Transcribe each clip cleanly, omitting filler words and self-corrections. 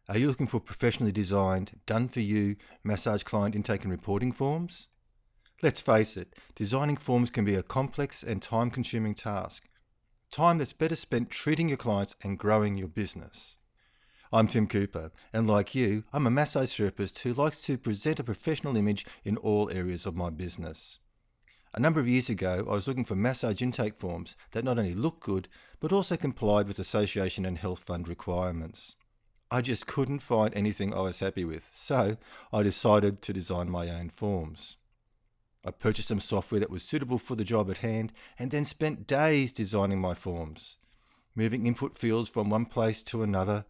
Are you looking for professionally designed, done-for-you massage client intake and reporting forms? Let's face it, designing forms can be a complex and time-consuming task. Time that's better spent treating your clients and growing your business. I'm Tim Cooper, and like you, I'm a massage therapist who likes to present a professional image in all areas of my business. A number of years ago, I was looking for massage intake forms that not only looked good, but also complied with association and health fund requirements. I just couldn't find anything I was happy with, so I decided to design my own forms. I purchased some software that was suitable for the job at hand and then spent days designing my forms, moving input fields from one place to another,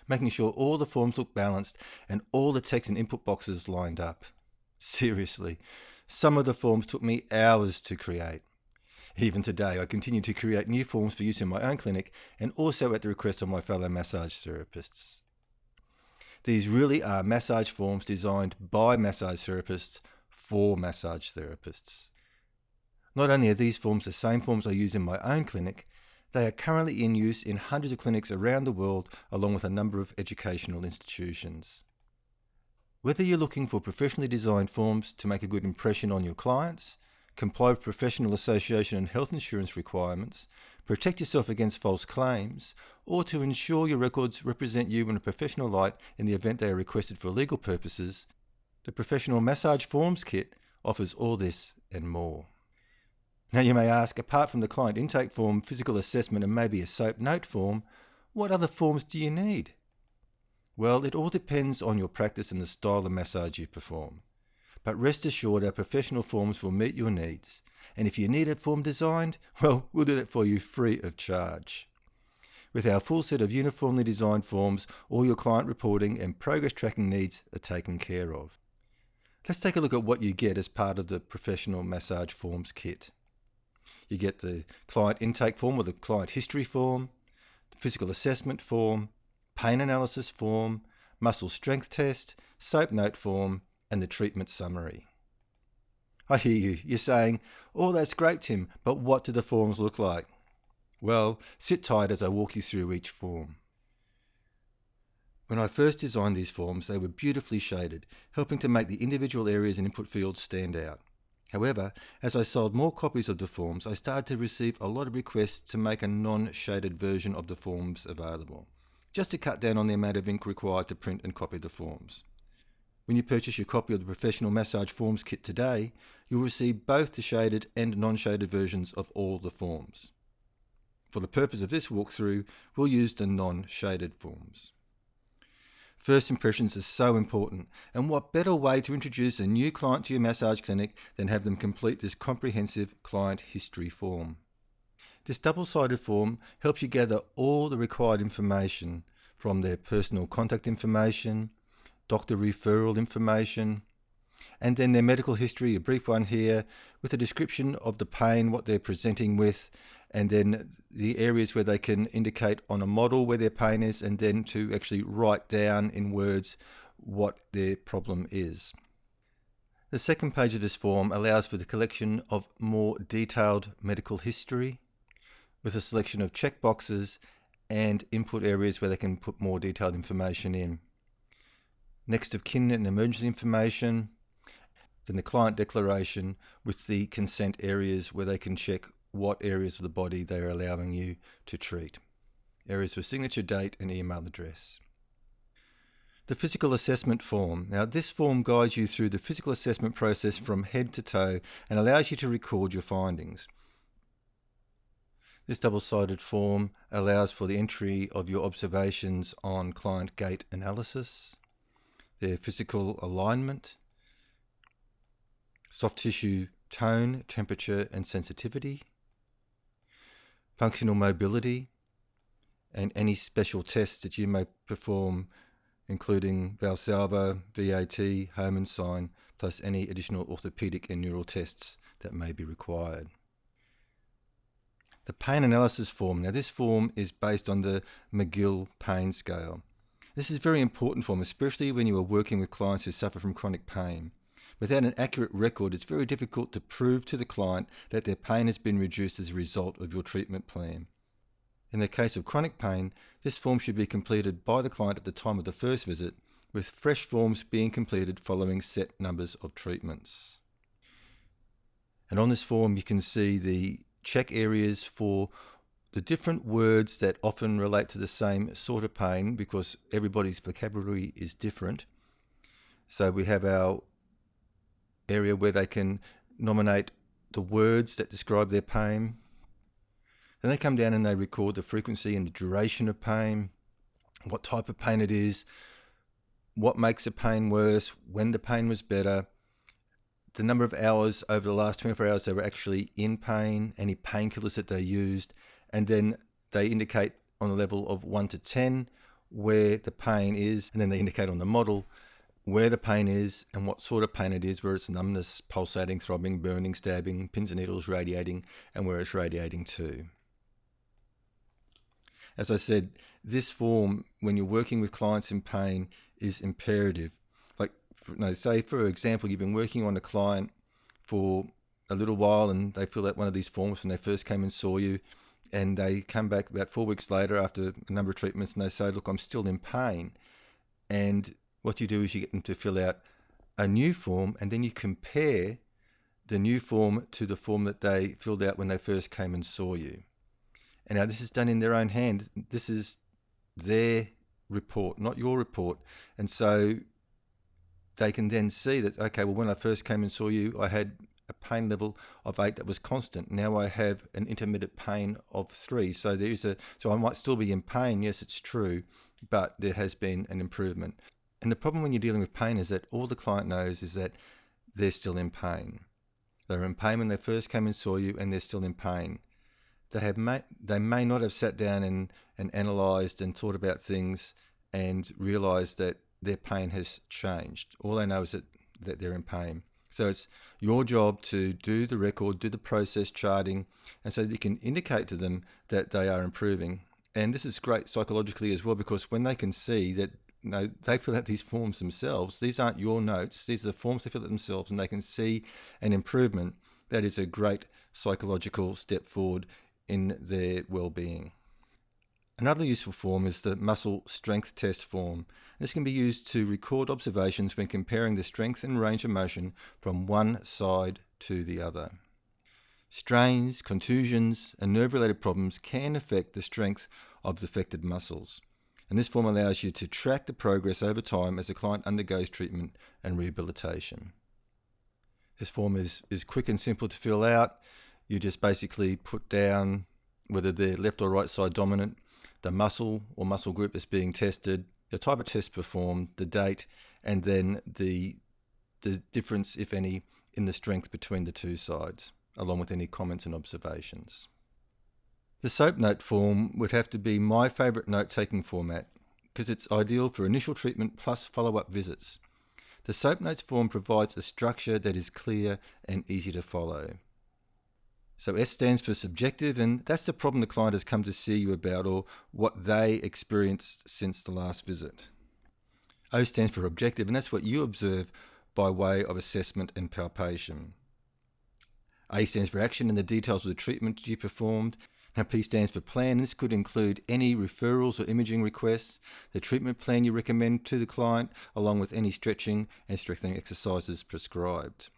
making sure all the forms looked balanced and all the text and input boxes lined up. Seriously, some of the forms took me hours to create. Even today, I continue to create new forms for use in my own clinic and also at the request of my fellow massage therapists. These really are massage forms designed by massage therapists for massage therapists. Not only are these forms the same forms I use in my own clinic, they are currently in use in hundreds of clinics around the world along with a number of educational institutions. Whether you're looking for professionally designed forms to make a good impression on your clients, comply with professional association and health insurance requirements, protect yourself against false claims, or to ensure your records represent you in a professional light in the event they are requested for legal purposes, the Professional Massage Forms Kit offers all this and more. Now you may ask, apart from the client intake form, physical assessment and maybe a SOAP note form, what other forms do you need? Well, it all depends on your practice and the style of massage you perform. But rest assured our professional forms will meet your needs. And if you need a form designed, well, we'll do that for you free of charge. With our full set of uniformly designed forms, all your client reporting and progress tracking needs are taken care of. Let's take a look at what you get as part of the Professional Massage Forms Kit. You get the client intake form or the client history form, the physical assessment form, pain analysis form, muscle strength test, SOAP note form, and the treatment summary. I hear you. You're saying, oh, that's great, Tim, but what do the forms look like? Well, sit tight as I walk you through each form. When I first designed these forms, they were beautifully shaded, helping to make the individual areas and input fields stand out. However, as I sold more copies of the forms, I started to receive a lot of requests to make a non-shaded version of the forms available, just to cut down on the amount of ink required to print and copy the forms. When you purchase your copy of the Professional Massage Forms Kit today, you'll receive both the shaded and non-shaded versions of all the forms. For the purpose of this walkthrough, we'll use the non-shaded forms. First impressions are so important, and what better way to introduce a new client to your massage clinic than have them complete this comprehensive client history form. This double-sided form helps you gather all the required information from their personal contact information, doctor referral information, and then their medical history, a brief one here, with a description of the pain, what they're presenting with, and then the areas where they can indicate on a model where their pain is, and then to actually write down in words what their problem is. The second page of this form allows for the collection of more detailed medical history, with a selection of checkboxes and input areas where they can put more detailed information in. Next of kin and emergency information, then the client declaration with the consent areas where they can check what areas of the body they are allowing you to treat. Areas for signature, date and email address. The physical assessment form. Now this form guides you through the physical assessment process from head to toe and allows you to record your findings. This double-sided form allows for the entry of your observations on client gait analysis, their physical alignment, soft tissue tone, temperature and sensitivity, functional mobility, and any special tests that you may perform, including Valsalva, VAT, Homan sign, plus any additional orthopedic and neural tests that may be required. The pain analysis form. Now this form is based on the McGill pain scale. This is a very important form, especially when you are working with clients who suffer from chronic pain. Without an accurate record, it's very difficult to prove to the client that their pain has been reduced as a result of your treatment plan. In the case of chronic pain, This form should be completed by the client at the time of the first visit, with fresh forms being completed following set numbers of treatments. And on this form you can see the check areas for the different words that often relate to the same sort of pain, because everybody's vocabulary is different. So we have our area where they can nominate the words that describe their pain. Then they come down and they record the frequency and the duration of pain, what type of pain it is, what makes the pain worse, when the pain was better, the number of hours over the last 24 hours they were actually in pain, any painkillers that they used, and then they indicate on a level of 1 to 10 where the pain is, and then they indicate on the model where the pain is and what sort of pain it is, where it's numbness, pulsating, throbbing, burning, stabbing, pins and needles, radiating, and where it's radiating to. As I said, this form, when you're working with clients in pain, is imperative. Like, say for example, you've been working on a client for a little while and they fill out one of these forms when they first came and saw you, and they come back about 4 weeks later after a number of treatments and they say, look, I'm still in pain. And what you do is you get them to fill out a new form, and then you compare the new form to the form that they filled out when they first came and saw you. And now this is done in their own hand. This is their report, not your report. And so they can then see that, okay, well, when I first came and saw you, I had a pain level of 8 that was constant. Now I have an intermittent pain of 3. So so I might still be in pain. Yes, it's true, but there has been an improvement. And the problem when you're dealing with pain is that all the client knows is that they're still in pain. They were in pain when they first came and saw you, and they're still in pain. They may not have sat down and analysed and thought about things and realised that their pain has changed. All they know is that they're in pain. So it's your job to do the record, do the process charting, and so that you can indicate to them that they are improving. And this is great psychologically as well, because when they can see that they fill out these forms themselves, these aren't your notes, these are the forms they fill out themselves, and they can see an improvement, that is a great psychological step forward in their well-being. Another useful form is the muscle strength test form. This can be used to record observations when comparing the strength and range of motion from one side to the other. Strains, contusions, and nerve-related problems can affect the strength of the affected muscles. And this form allows you to track the progress over time as a client undergoes treatment and rehabilitation. This form is quick and simple to fill out. You just basically put down whether they're left or right side dominant, the muscle or muscle group that's being tested, the type of test performed, the date, and then the difference, if any, in the strength between the two sides, along with any comments and observations. The SOAP note form would have to be my favourite note-taking format, because it's ideal for initial treatment plus follow-up visits. The SOAP notes form provides a structure that is clear and easy to follow. So S stands for subjective, and that's the problem the client has come to see you about, or what they experienced since the last visit. O stands for objective, and that's what you observe by way of assessment and palpation. A stands for action and the details of the treatment you performed. Now P stands for plan. This could include any referrals or imaging requests, the treatment plan you recommend to the client, along with any stretching and strengthening exercises prescribed.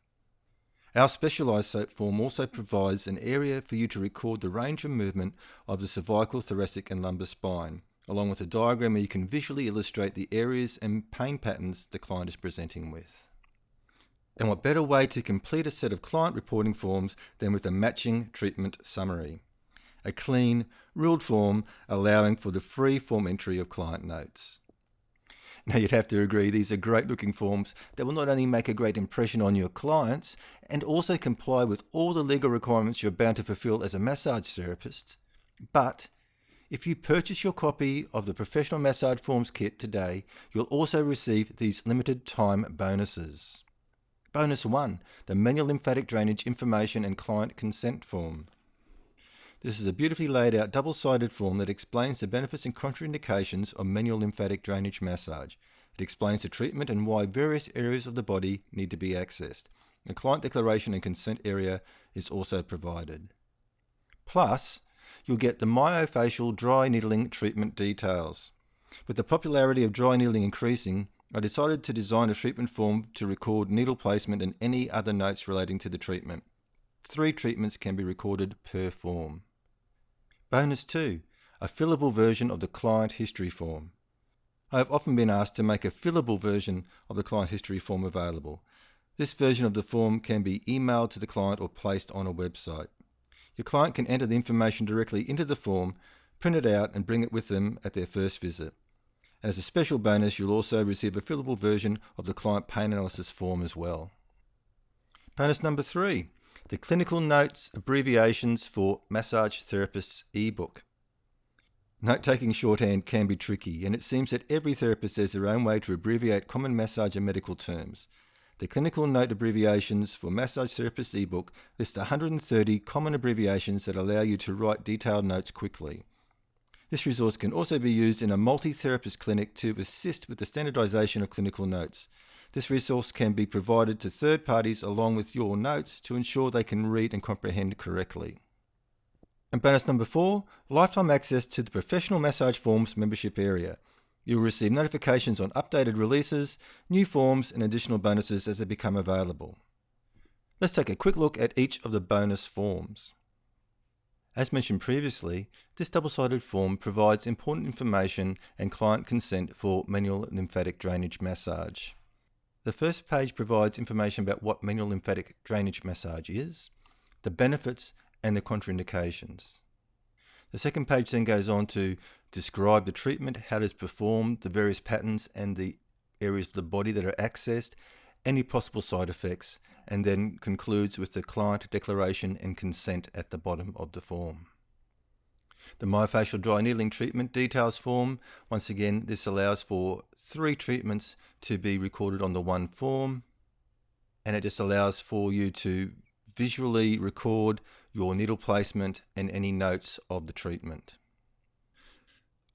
Our specialised SOAP form also provides an area for you to record the range of movement of the cervical, thoracic and lumbar spine, along with a diagram where you can visually illustrate the areas and pain patterns the client is presenting with. And what better way to complete a set of client reporting forms than with a matching treatment summary? A clean, ruled form allowing for the free form entry of client notes. Now you'd have to agree these are great looking forms that will not only make a great impression on your clients and also comply with all the legal requirements you're bound to fulfill as a massage therapist, but if you purchase your copy of the Professional Massage Forms Kit today, you'll also receive these limited time bonuses. Bonus 1, the Manual Lymphatic Drainage Information and Client Consent Form. This is a beautifully laid out double-sided form that explains the benefits and contraindications of manual lymphatic drainage massage. It explains the treatment and why various areas of the body need to be accessed. A client declaration and consent area is also provided. Plus, you'll get the Myofascial dry needling treatment details. With the popularity of dry needling increasing, I decided to design a treatment form to record needle placement and any other notes relating to the treatment. 3 treatments can be recorded per form. Bonus 2, a fillable version of the client history form. I have often been asked to make a fillable version of the client history form available. This version of the form can be emailed to the client or placed on a website. Your client can enter the information directly into the form, print it out and bring it with them at their first visit. And as a special bonus, you'll also receive a fillable version of the client pain analysis form as well. Bonus number 3, the Clinical Notes Abbreviations for Massage Therapists ebook. Note-taking shorthand can be tricky, and it seems that every therapist has their own way to abbreviate common massage and medical terms. The Clinical Note Abbreviations for Massage Therapists ebook lists 130 common abbreviations that allow you to write detailed notes quickly. This resource can also be used in a multi-therapist clinic to assist with the standardization of clinical notes. This resource can be provided to third parties along with your notes to ensure they can read and comprehend correctly. And bonus number 4, lifetime access to the Professional Massage Forms membership area. You will receive notifications on updated releases, new forms and additional bonuses as they become available. Let's take a quick look at each of the bonus forms. As mentioned previously, this double-sided form provides important information and client consent for manual lymphatic drainage massage. The first page provides information about what manual lymphatic drainage massage is, the benefits and the contraindications. The second page then goes on to describe the treatment, how it is performed, the various patterns and the areas of the body that are accessed, any possible side effects, and then concludes with the client declaration and consent at the bottom of the form. The Myofascial dry needling treatment details form, once again this allows for 3 treatments to be recorded on the one form, and it just allows for you to visually record your needle placement and any notes of the treatment.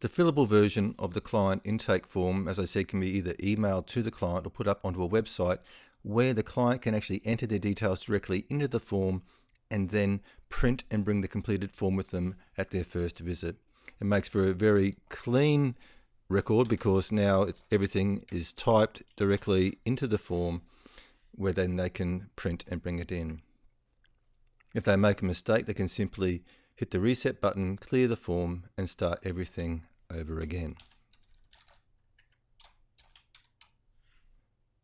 The fillable version of the client intake form, as I said, can be either emailed to the client or put up onto a website where the client can actually enter their details directly into the form and then print and bring the completed form with them at their first visit. It makes for a very clean record because now everything is typed directly into the form where then they can print and bring it in. If they make a mistake, they can simply hit the reset button, clear the form and start everything over again.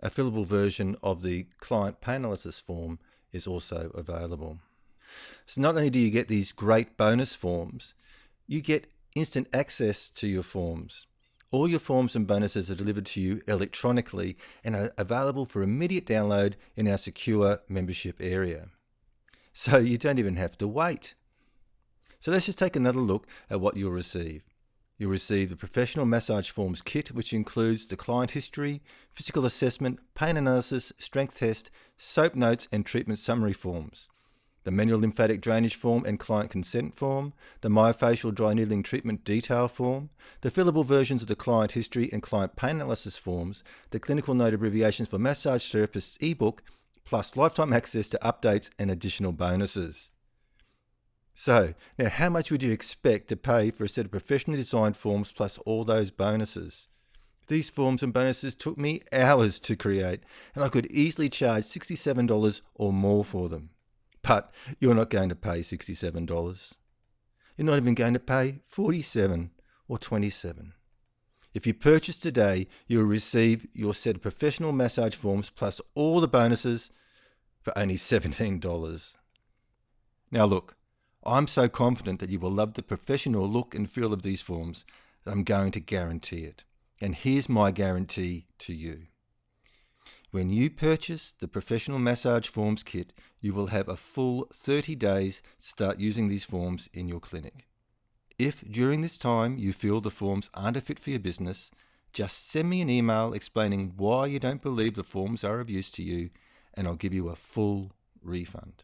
A fillable version of the client pain analysis form is also available. So not only do you get these great bonus forms, you get instant access to your forms. All your forms and bonuses are delivered to you electronically and are available for immediate download in our secure membership area. So you don't even have to wait. So let's just take another look at what you'll receive. You'll receive the Professional Massage Forms kit, which includes the client history, physical assessment, pain analysis, strength test, soap notes and treatment summary forms. The Manual Lymphatic Drainage form and client consent form, the Myofascial dry needling treatment detail form, the fillable versions of the client history and client pain analysis forms, the Clinical Note Abbreviations for Massage Therapists ebook, plus lifetime access to updates and additional bonuses. So, now how much would you expect to pay for a set of professionally designed forms plus all those bonuses? These forms and bonuses took me hours to create, and I could easily charge $67 or more for them. But you're not going to pay $67. You're not even going to pay $47 or $27. If you purchase today, you'll receive your set of professional massage forms plus all the bonuses for only $17. Now look, I'm so confident that you will love the professional look and feel of these forms that I'm going to guarantee it. And here's my guarantee to you. When you purchase the Professional Massage Forms kit, you will have a full 30 days to start using these forms in your clinic. If during this time you feel the forms aren't a fit for your business, just send me an email explaining why you don't believe the forms are of use to you, and I'll give you a full refund.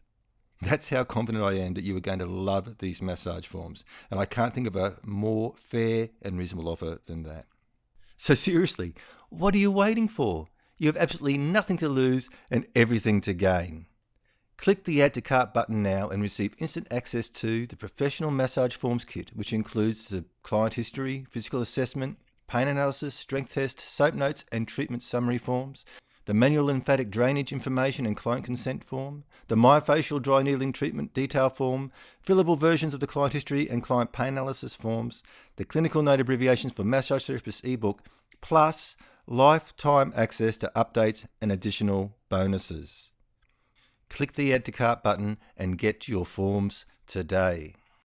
That's how confident I am that you are going to love these massage forms, and I can't think of a more fair and reasonable offer than that. So seriously, what are you waiting for? You have absolutely nothing to lose and everything to gain. Click the Add to Cart button now and receive instant access to the Professional Massage Forms Kit, which includes the client history, physical assessment, pain analysis, strength test, soap notes and treatment summary forms, the Manual Lymphatic Drainage information and client consent form, the Myofascial dry needling treatment detail form, fillable versions of the client history and client pain analysis forms, the Clinical Note Abbreviations for Massage Therapists ebook, plus lifetime access to updates and additional bonuses. Click the Add to Cart button and get your forms today.